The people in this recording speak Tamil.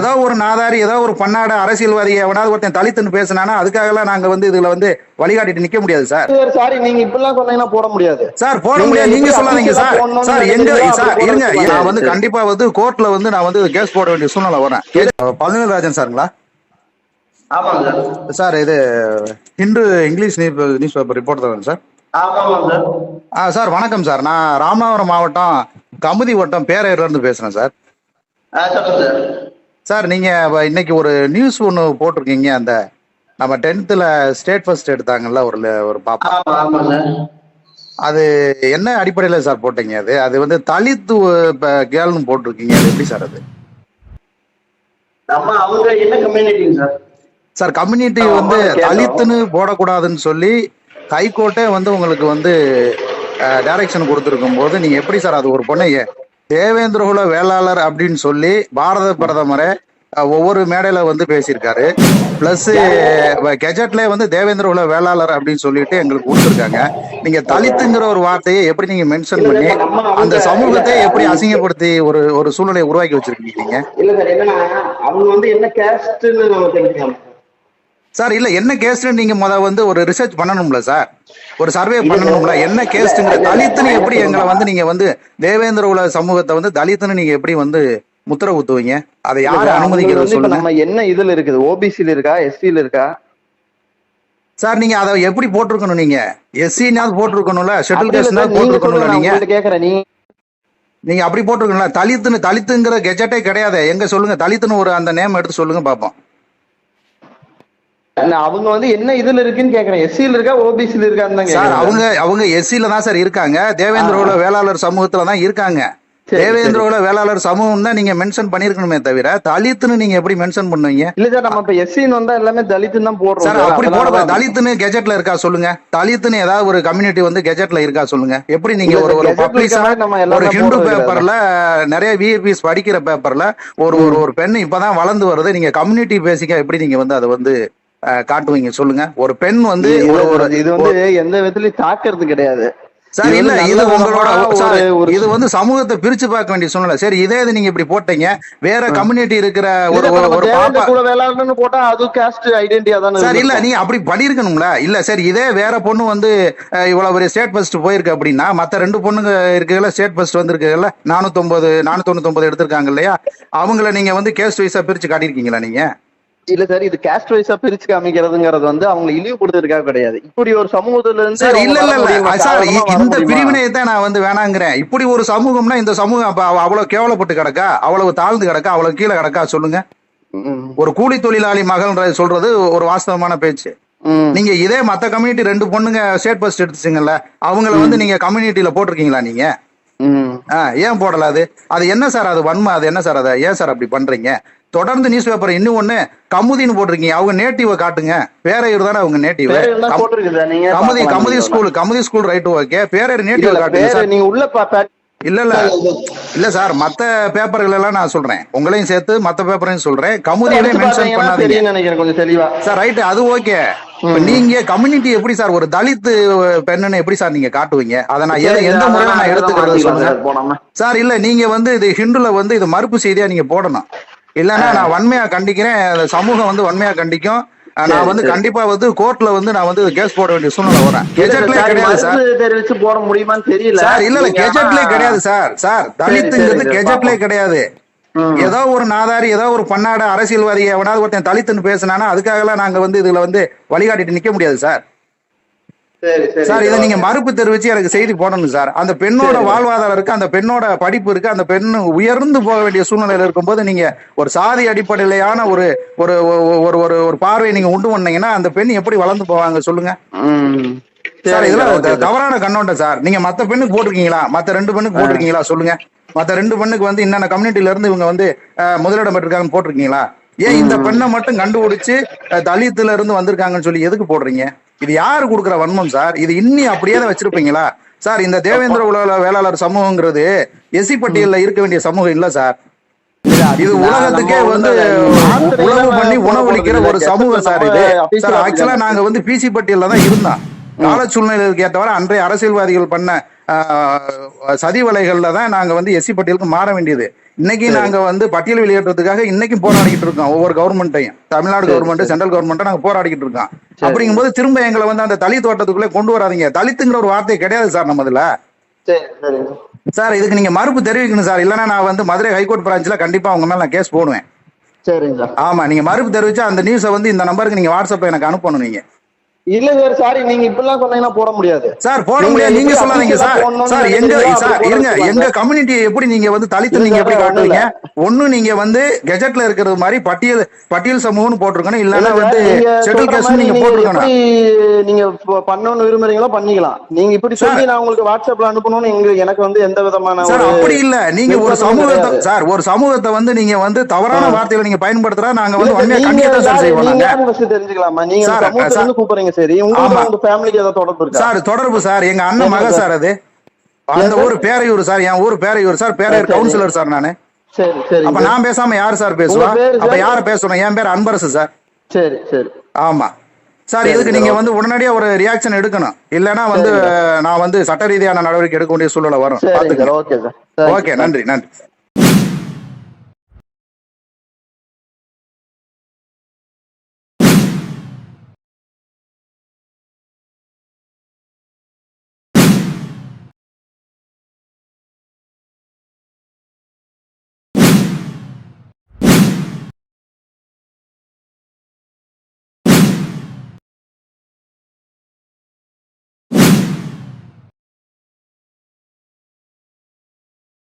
ஏதோ ஒரு நாதாரி ஏதோ ஒரு பன்னாட அரசியல்வாதி எவனாவது ஒருத்தன் தலித்துன்னு பேசினானா அதுக்காகலாம் நாங்க வந்து இதுல வந்து வழிகாட்டிட்டு நிக்க முடியாது சார். சாரி, நீங்க இப்படிலாம் சொன்னீங்கன்னா போட முடியாது சார். போட முடியாது நீங்க சொல்லாதீங்க சார். சார் எங்க சார் இருங்க, நான் வந்து கண்டிப்பா வந்து கோர்ட்ல வந்து நான் வந்து கேஸ் போட வேண்டிய சூழ்நிலை வரேன். பழனிராஜன் சாருங்களா? ஆமாங்க சார். இது Hindu English news paper reporter sir. Sir வணக்கம் சார். நான் ராமநாதபுரம் மாவட்டம் கமுதி வட்டம் பேரையூர்ல இருந்து பேசுறேன் சார். சார் நீங்க இன்னைக்கு ஒரு நியூஸ் ஒன்று போட்டிருக்கீங்க. அந்த நம்ம 10th ஸ்டேட் ஃபர்ஸ்ட் எடுத்தாங்கல்ல ஒரு பாப்பா, அது என்ன அடிப்படையில சார் போட்டீங்க? அது வந்து தலித் கேர்ள்னு போட்டிருக்கீங்க, அது எப்படி சார்? அது சார் கம்யூனிட்டி வந்து தலித்துன்னு போடக்கூடாதுன்னு சொல்லி ஹைகோர்ட்டே வந்து உங்களுக்கு வந்து டைரக்ஷன் கொடுத்துருக்கும் போது நீங்க எப்படி சார் அது ஒரு பொண்ணை தேவேந்திரகுல வேளாளர் அப்படின்னு சொல்லி பாரத பிரதமரை ஒவ்வொரு மேடையில வந்து பேசியிருக்காரு. பிளஸ் கெஜெட்ல வந்து தேவேந்திரகுல வேளாளர் அப்படின்னு சொல்லிட்டு எங்களுக்கு கொடுத்துருக்காங்க. நீங்க தலித்துங்கிற ஒரு வார்த்தையை எப்படி நீங்க மென்ஷன் பண்ணி அந்த சமூகத்தை எப்படி அசிங்கப்படுத்தி ஒரு சூழ்நிலையை உருவாக்கி வச்சிருக்கீங்க? இல்ல சார், என்னன்னா அவங்க வந்து என்ன கேஸ்ட்னு நம்ம தெரிஞ்சுக்கலாம் சார். இல்ல என்ன கேஸ்ட்னு நீங்க வந்து ஒரு ரிசர்ச் பண்ணணும்ல சார், ஒரு சர்வே பண்ணணும்ல. என்ன கேஸ்ட்ங்கிற தலித்துன்னு எப்படி எங்களை வந்து நீங்க வந்து தேவேந்திரகுல சமூகத்தை வந்து தலித்துன்னு நீங்க எப்படி வந்து முத்திர குத்துவீங்க? அதை யாரு அனுமதிக்கிறது சொல்லுங்க. நம்ம என்ன இதுல இருக்குது, ஓபிசில இருக்கா எஸ்சில இருக்கா சார்? நீங்க அதை எப்படி போட்டிருக்கணும்? நீங்க எஸ்சினாவது போட்டிருக்கணும்ல, ஷெட்யூல் கேஸ்ட்னாவது போட்டிருக்கணும்ல. நீங்க அப்படி போட்டிருக்கணும்ல. தலித்துங்கிற கெஜெட்டே கிடையாது எங்க, சொல்லுங்க. தலித்துன்னு ஒரு அந்த நேம் எடுத்து சொல்லுங்க பாப்போம். அவங்க வந்து என்ன இதுல இருக்குன்னு கேக்குறேன். எஸ்சில இருக்கா ஓபிசில இருக்கான்னு சார்? அவங்க எஸ்சில தான் சார் இருக்காங்க, தேவேந்திரகுல வேளாளர் சமூகத்துல தான் இருக்காங்க. தேவேந்திரகுல வேளாளர் சமூகம் தான் நீங்க மென்ஷன் பண்ணிருக்கணுமே தவிர தலித்துன்னு நீங்க எப்படி மென்ஷன் பண்ணுவீங்க? இல்ல சார், நம்ம இப்ப எஸ்சின்னு வந்தா எல்லாமே தலித்துன்னு தான் போடுறோம் சார். அப்படி போட தலித்துன்னு கெஜெட்ல இருக்கா சொல்லுங்க. தலித்துன்னு ஏதாவது ஒரு கம்யூனிட்டி வந்து கெஜெட்ல இருக்கா சொல்லுங்க. எப்படி நீங்க ஒரு பப்ளிஷா ஒரு ஹிந்து பேப்பர்ல நிறைய விஐபிஸ் படிக்கிற பேப்பர்ல ஒரு பெண் இப்பதான் வளர்ந்து வருது, நீங்க கம்யூனிட்டி பேசிக்கா எப்படி நீங்க வந்து அதை வந்து காட்டுவீங்க சொல்லுங்க? ஒரு பெண் வந்து இது வந்து எந்த விதத்திலயும் தாக்குறது கிடையாது சார். இல்ல இது உங்களோட இது வந்து சமூகத்தை பிரிச்சு பார்க்க வேண்டிய சூழ்நிலை. சரி, இதே இது நீங்க இப்படி போட்டீங்க, வேற கம்யூனிட்டி இருக்கிற ஒரு பாப்பா வேளாண்னு போட்டா அது காஸ்ட் ஐடென்டிட்டி தானே சார். இல்ல நீங்க அப்படி பண்ணிருக்கணும்ல. இல்ல சரி, இதே வேற பொண்ணு வந்து இவ்வளவு ஒரு ஸ்டேட் ஃபர்ஸ்ட் போயிருக்கு அப்படின்னா மத்த 2 பொண்ணுங்க இருக்குல்ல ஸ்டேட் ஃபர்ஸ்ட் வந்து இருக்குல்ல 499 எடுத்திருக்காங்க இல்லையா, அவங்கள நீங்க வந்து கேஸ்ட் வைஸா பிரிச்சு காட்டியிருக்கீங்களா நீங்க? இல்ல சார், இது காஸ்ட் வைஸா பிரிச்சு காமிக்கிறதுங்கிறது வந்து அவங்க இழிவுபடுத்துறதுக்காக கிடையாது. இப்படி ஒரு சமூகத்துல இருந்து சார் இல்ல சார், இந்த பிரிவினையை தான் நான் வந்து வேணாங்கிறேன். இப்படி ஒரு சமூகம்னா இந்த சமூகம் அவ்வளவு கேவலப்பட்டு கிடக்கா, அவ்வளவு தாழ்ந்து கிடக்கா, அவ்வளவு கீழே கிடக்கா சொல்லுங்க? ஒரு கூலி தொழிலாளி மகள் சொல்றது ஒரு வாஸ்தவமான பேச்சு. நீங்க இதே மத்த கம்யூனிட்டி 2 பொண்ணுங்க ஸ்டேட் ஃபர்ஸ்ட் எடுத்துச்சுங்கல்ல, அவங்கள வந்து நீங்க கம்யூனிட்டியில போட்டிருக்கீங்களா நீங்க? ஏன் போடல? அது என்ன சார்? அது வன்மை. அது என்ன சார்? அதை ஏன் சார் அப்படி பண்றீங்க? தொடர்ந்து நியூஸ் பேப்பர் இன்னும் ஒண்ணு கமுதின்னு போட்டிருக்கீங்க. அவங்க நேட்டிவ காட்டுங்க. பேரையூர் தானே அவங்க native. Kamuthi school right okay. Peraiyur native காட்டுங்க. நீங்க உள்ள இல்ல சார், மத்த பேப்பர்கள் எல்லாம் நான் சொல்றேன், உங்களையும் சேர்த்து மத்த பேப்பரையும் சொல்றேன். கமுதியிலே மென்ஷன் பண்ணாதீங்க கொஞ்சம் தெளிவா சார். ரைட், அது ஓகே. நீங்க கம்யூனிட்டி எப்படி சார் ஒரு தலித் பெண்ணுன்னு எப்படி சார் நீங்க காட்டுவீங்க? அதை நான் எந்த முறையில நான் எடுத்துக்கிறது சொல்லுங்க சார். இல்ல நீங்க வந்து இது ஹிந்துல வந்து இது மறுப்பு செய்தியா நீங்க போடணும். இல்லன்னா நான் வன்மையா கண்டிக்கிறேன், சமூகம் வந்து வன்மையா கண்டிக்கும். நான் வந்து கண்டிப்பா வந்து கோர்ட்ல வந்து நான் வந்து கேஸ் போட வேண்டிய சூழ்நிலை வரேன். கெஜெட்லயே கிடையாது சார். தெரிவிச்சு போட முடியுமான்னு தெரியல சார். இல்ல கெஜெட்லயே கிடையாது சார். தலித்துங்கிறது கெஜெட்லயே கிடையாது. ஏதோ ஒரு நாதாரி ஏதோ ஒரு பன்னாட அரசியல்வாதி எவனாவது ஒருத்தன் தலித்துன்னு பேசினானா அதுக்காக எல்லாம் நாங்க வந்து இதுல வந்து வழிகாட்டிட்டு நிக்க முடியாது சார். சார் இதை நீங்க மறுப்பு தெரிவிச்சு எனக்கு செய்தி போடணும் சார். அந்த பெண்ணோட வாழ்வாதாரம் இருக்கு, அந்த பெண்ணோட படிப்பு இருக்கு, அந்த பெண்ணு உயர்ந்து போக வேண்டிய சூழ்நிலையில இருக்கும்போது நீங்க ஒரு சாதி அடிப்படையிலான ஒரு ஒரு ஒரு பார்வையை நீங்க உண்டு பண்ணீங்கன்னா அந்த பெண் எப்படி வளர்ந்து போவாங்க சொல்லுங்க சார்? இதெல்லாம் தவறான கண்ணோட்டம் சார். நீங்க மத்த பெண்ணுக்கு போட்டிருக்கீங்களா? மத்த 2 பெண்ணுக்கு போட்டிருக்கீங்களா சொல்லுங்க? மத்த 2 பெண்ணுக்கு வந்து இன்னென்ன கம்யூனிட்டில இருந்து இவங்க வந்து முதலிடம் பெற்றிருக்காங்கன்னு போட்டிருக்கீங்களா? ஏன் இந்த பெண்ணை மட்டும் கண்டுபிடிச்சு தலித்துல இருந்து வந்திருக்காங்கன்னு சொல்லி எதுக்கு போடுறீங்க? இது யாரு கொடுக்குற வன்மம் சார்? இது இன்னி அப்படியே தான் வச்சிருப்பீங்களா சார்? இந்த தேவேந்திர வேளாளர் சமூகங்கிறது எஸ்சி பட்டியல்ல இருக்க வேண்டிய சமூகம் இல்ல சார். இது உலகத்துக்கே வந்து உணவு பண்ணி உணவளிக்கிற ஒரு சமூகம் சார் இது. சார் ஆக்சுவலா நாங்க வந்து பிசி பட்டியல்ல தான் இருந்தோம். கால சூழ்நிலைக்கு ஏற்றவரை அன்றைய அரசியல்வாதிகள் பண்ண சதி வலைகள்ல தான் நாங்க வந்து எஸ்சி பட்டியலுக்கு மாற வேண்டியது. இன்னைக்கு நாங்க வந்து பட்டியல் வெளியேற்றத்துக்காக இன்னைக்கும் போராடிக்கிட்டு இருக்கோம். ஒவ்வொரு கவர்மெண்ட்டையும், தமிழ்நாடு கவர்மெண்ட், சென்ட்ரல் கவர்மெண்ட் நாங்க போராடிக்கிட்டு இருக்கோம். அப்படிங்கும்போது திரும்ப எங்களை வந்து அந்த தலித் தோட்டத்துக்குள்ளே கொண்டு வராதீங்க. தலித்துங்கிற ஒரு வார்த்தை கிடையாது சார் நம்ம இதுல. சார் இதுக்கு நீங்க மறுப்பு தெரிவிக்கணும் சார். இல்லைன்னா நான் வந்து மதுரை ஹைகோர்ட் பிரான்ச்ல கண்டிப்பா அவங்க மேல நான் கேஸ் போடுவேன். சரிங்க சார். ஆமா, நீங்க மறுப்பு தெரிவிச்சா அந்த நியூஸை வந்து இந்த நம்பருக்கு நீங்க வாட்ஸ்அப்ல எனக்கு அனுப்பணும். நீங்க இல்ல சார், சாரி, நீங்க இப்படிலாம் சொன்னீங்கன்னா போட முடியாது சார். போட முடியாது நீங்க சொல்லாதீங்க சார். சார் எங்க சார் இருங்க, எங்க கம்யூனிட்டியை எப்படி நீங்க வந்து தலித்து நீங்க எப்படி காட்டுவீங்க? ஒண்ணு நீங்க வந்து கெஜெட்ல இருக்கிறது மாதிரி பட்டியல் சமூகம்னு போட்டிருக்கணும், இல்லன்னா வந்து ஷெட்யூல் காஸ்ட் நீங்க போட்டிருக்கணும். நீங்க பண்ணணும்னு விரும்புறீங்களோ பண்ணிக்கலாம். நீங்க இப்படி சொல்லி நான் உங்களுக்கு வாட்ஸ்அப்ல அனுப்பணும்னு எனக்கு வந்து எந்த விதமான சார் அப்படி இல்ல. நீங்க ஒரு சமூகத்தை சார், ஒரு சமூகத்தை வந்து நீங்க வந்து தவறான வார்த்தைகளை நீங்க பயன்படுத்துறா நாங்க வந்து உண்மையா கண்டிப்பா சார் செய்வோம். தெரிஞ்சுக்கலாமா? நீங்க சமூகத்துல இருந்து கூப்பிடுறீங்க. சரி, உங்க ஃபேமிலிக்கு ஏதாவது தொடர்பு இருக்கா சார்? தொடர்பு சார், எங்க அண்ணன் மக சார். அது அந்த ஊர் பேரையூர் சார். என் ஊர் Peraiyur sir. Peraiyur councillor sir நானு. சரி சரி. அப்ப நான் பேசாம யாரு சார் பேசுவா? அப்ப யார பேசணும்? என் பேர் அன்பரசு சார். சரி சரி. ஆமா சார். இதுக்கு நீங்க வந்து உடனடியா ஒரு ரியாக்ஷன் எடுக்கணும். இல்லன்னா வந்து நான் வந்து சட்ட ரீதியான நடவடிக்கை எடுக்க வேண்டிய சூழ்நிலை வரும். ஓகே, நன்றி நன்றி.